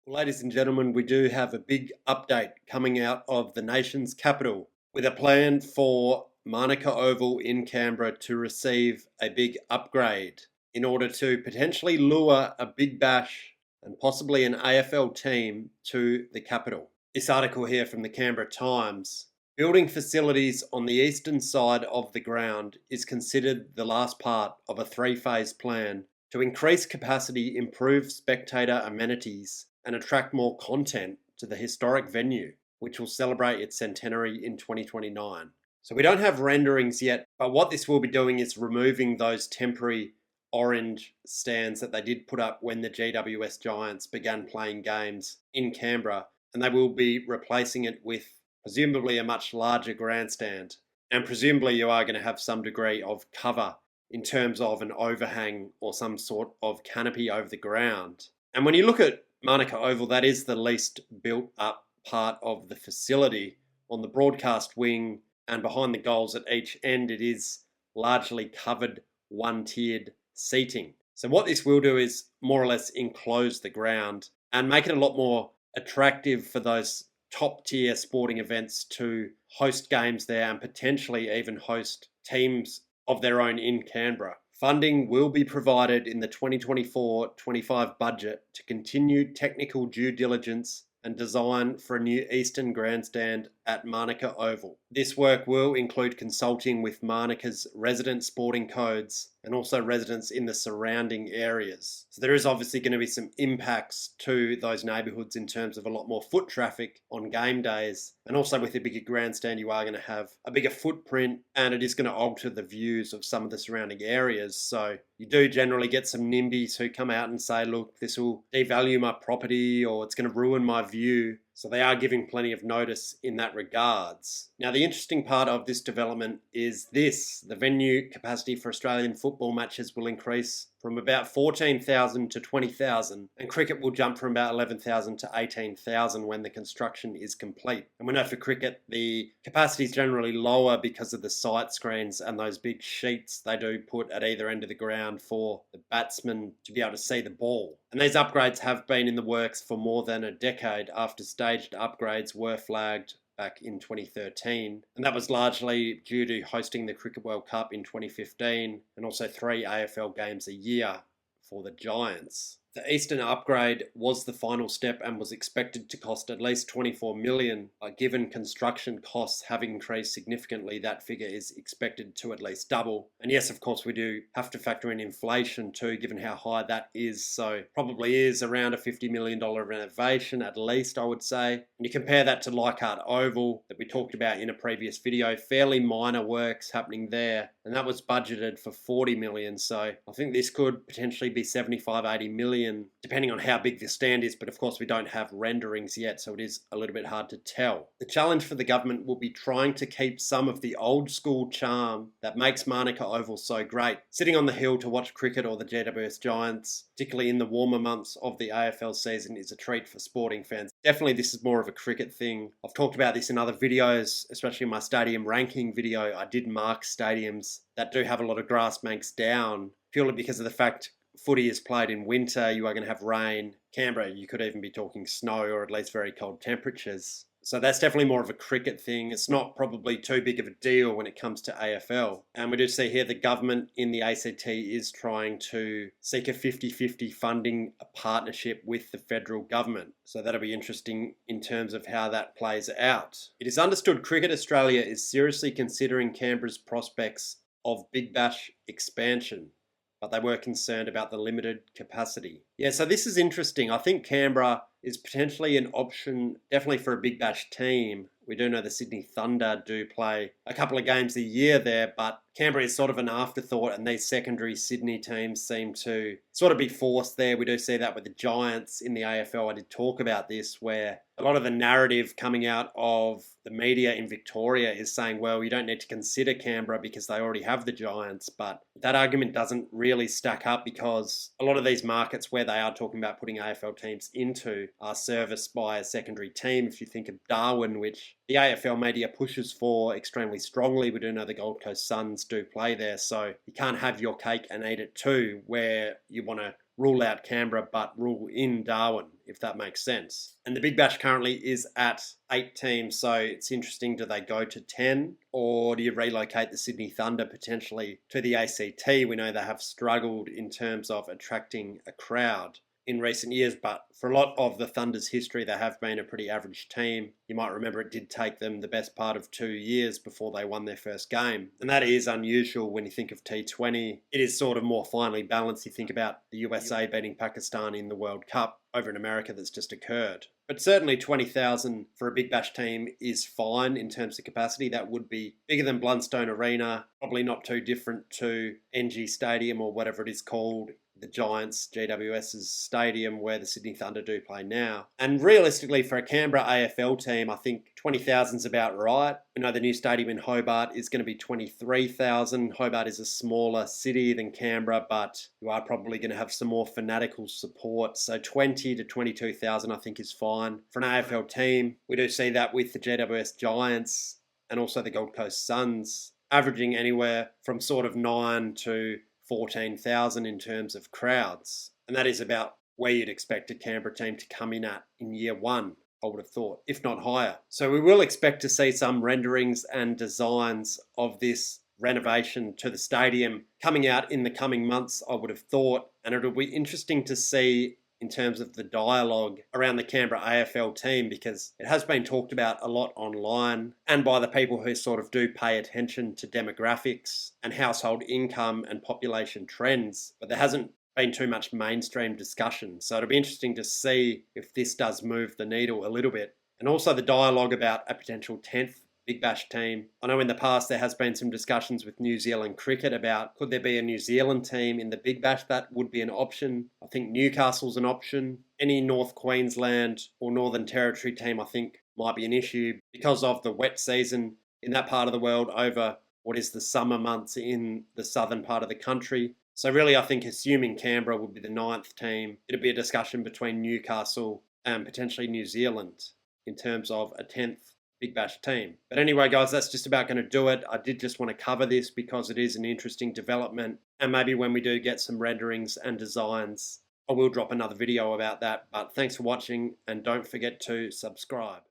Well, ladies and gentlemen, we do have a big update coming out of the nation's capital with a plan for Manuka Oval in Canberra to receive a big upgrade in order to potentially lure a big bash and possibly an AFL team to the capital. This article here from the Canberra Times: building facilities on the eastern side of the ground is considered the last part of a three-phase plan to increase capacity, improve spectator amenities, and attract more content to the historic venue, which will celebrate its centenary in 2029. So we don't have renderings yet, but what this will be doing is removing those temporary orange stands that they did put up when the GWS Giants began playing games in Canberra, and they will be replacing it with presumably a much larger grandstand. And presumably you are going to have some degree of cover in terms of an overhang or some sort of canopy over the ground. And when you look at Manuka Oval, that is the least built up part of the facility. On the broadcast wing and behind the goals at each end, it is largely covered one-tiered seating. So what this will do is more or less enclose the ground and make it a lot more attractive for those top-tier sporting events to host games there and potentially even host teams of their own in Canberra. Funding will be provided in the 2024-25 budget to continue technical due diligence and design for a new eastern grandstand at Manuka Oval. This work will include consulting with Manuka's resident sporting codes and also residents in the surrounding areas. So there is obviously going to be some impacts to those neighbourhoods in terms of a lot more foot traffic on game days. And also with a bigger grandstand, you are going to have a bigger footprint, and it is going to alter the views of some of the surrounding areas. So you do generally get some NIMBYs who come out and say, look, this will devalue my property or it's going to ruin my view. So they are giving plenty of notice in that regards. Now, the interesting part of this development is this: the venue capacity for Australian football matches will increase from about 14,000 to 20,000, and cricket will jump from about 11,000 to 18,000 when the construction is complete. And we know for cricket, the capacity is generally lower because of the sight screens and those big sheets they do put at either end of the ground for the batsmen to be able to see the ball. And these upgrades have been in the works for more than a decade after staged upgrades were flagged back in 2013, and that was largely due to hosting the Cricket World Cup in 2015 and also 3 AFL games a year for the Giants. The Eastern upgrade was the final step and was expected to cost at least $24 million. Given construction costs have increased significantly, that figure is expected to at least double. And yes, of course, we do have to factor in inflation too, given how high that is. So probably is around a $50 million renovation at least, I would say. And you compare that to Leichhardt Oval that we talked about in a previous video, fairly minor works happening there. And that was budgeted for $40 million. So I think this could potentially be $75-80 million, depending on how big the stand is. But of course, we don't have renderings yet, so it is a little bit hard to tell. The challenge for the government will be trying to keep some of the old school charm that makes Manuka Oval so great. Sitting on the hill to watch cricket or the GWS Giants, particularly in the warmer months of the AFL season, is a treat for sporting fans. Definitely this is more of a cricket thing. I've talked about this in other videos, especially in my stadium ranking video. I did mark stadiums that do have a lot of grass banks down, purely because of the fact footy is played in winter, you are going to have rain. Canberra, you could even be talking snow or at least very cold temperatures. So that's definitely more of a cricket thing. It's not probably too big of a deal when it comes to AFL. And we do see here the government in the ACT is trying to seek a 50-50 funding partnership with the federal government. So that'll be interesting in terms of how that plays out. It is understood Cricket Australia is seriously considering Canberra's prospects of Big Bash expansion, but they were concerned about the limited capacity. Yeah, so this is interesting. I think Canberra is potentially an option, definitely for a Big Bash team. We do know the Sydney Thunder do play a couple of games a year there, but Canberra is sort of an afterthought, and these secondary Sydney teams seem to sort of be forced there. We do see that with the Giants in the AFL. I did talk about this, where a lot of the narrative coming out of the media in Victoria is saying, well, you don't need to consider Canberra because they already have the Giants. But that argument doesn't really stack up, because a lot of these markets where they are talking about putting AFL teams into are serviced by a secondary team. If you think of Darwin, which the AFL media pushes for extremely strongly, we do know the Gold Coast Suns do play there. So you can't have your cake and eat it too, where you want to rule out Canberra but rule in Darwin, if that makes sense. And the Big Bash currently is at 8 teams, so it's interesting, do they go to 10 or do you relocate the Sydney Thunder potentially to the ACT? We know they have struggled in terms of attracting a crowd in recent years, but for a lot of the Thunder's history, they have been a pretty average team. You might remember it did take them the best part of 2 years before they won their first game. And that is unusual when you think of T20. It is sort of more finely balanced. You think about the USA beating Pakistan in the World Cup over in America that's just occurred. But certainly 20,000 for a Big Bash team is fine in terms of capacity. That would be bigger than Blundstone Arena, probably not too different to NG Stadium or whatever it is called, the Giants, GWS's stadium where the Sydney Thunder do play now. And realistically, for a Canberra AFL team, I think 20,000 is about right. We know the new stadium in Hobart is going to be 23,000. Hobart is a smaller city than Canberra, but you are probably going to have some more fanatical support. So 20 to 22,000 I think is fine. For an AFL team, we do see that with the GWS Giants and also the Gold Coast Suns, averaging anywhere from sort of 9 to 14,000 in terms of crowds. And that is about where you'd expect a Canberra team to come in at in year one, I would have thought, if not higher. So we will expect to see some renderings and designs of this renovation to the stadium coming out in the coming months, I would have thought. And it'll be interesting to see in terms of the dialogue around the Canberra AFL team, because it has been talked about a lot online and by the people who sort of do pay attention to demographics and household income and population trends, but there hasn't been too much mainstream discussion. So it'll be interesting to see if this does move the needle a little bit. And also the dialogue about a potential 10th Big Bash team. I know in the past there has been some discussions with New Zealand cricket about could there be a New Zealand team in the Big Bash. That would be an option. I think Newcastle's an option. Any North Queensland or Northern Territory team I think might be an issue because of the wet season in that part of the world over what is the summer months in the southern part of the country. So really I think assuming Canberra would be the 9th team, it'd be a discussion between Newcastle and potentially New Zealand in terms of a 10th Big Bash team. But anyway, guys, that's just about going to do it. I did just want to cover this because it is an interesting development. And maybe when we do get some renderings and designs, I will drop another video about that. But thanks for watching and don't forget to subscribe.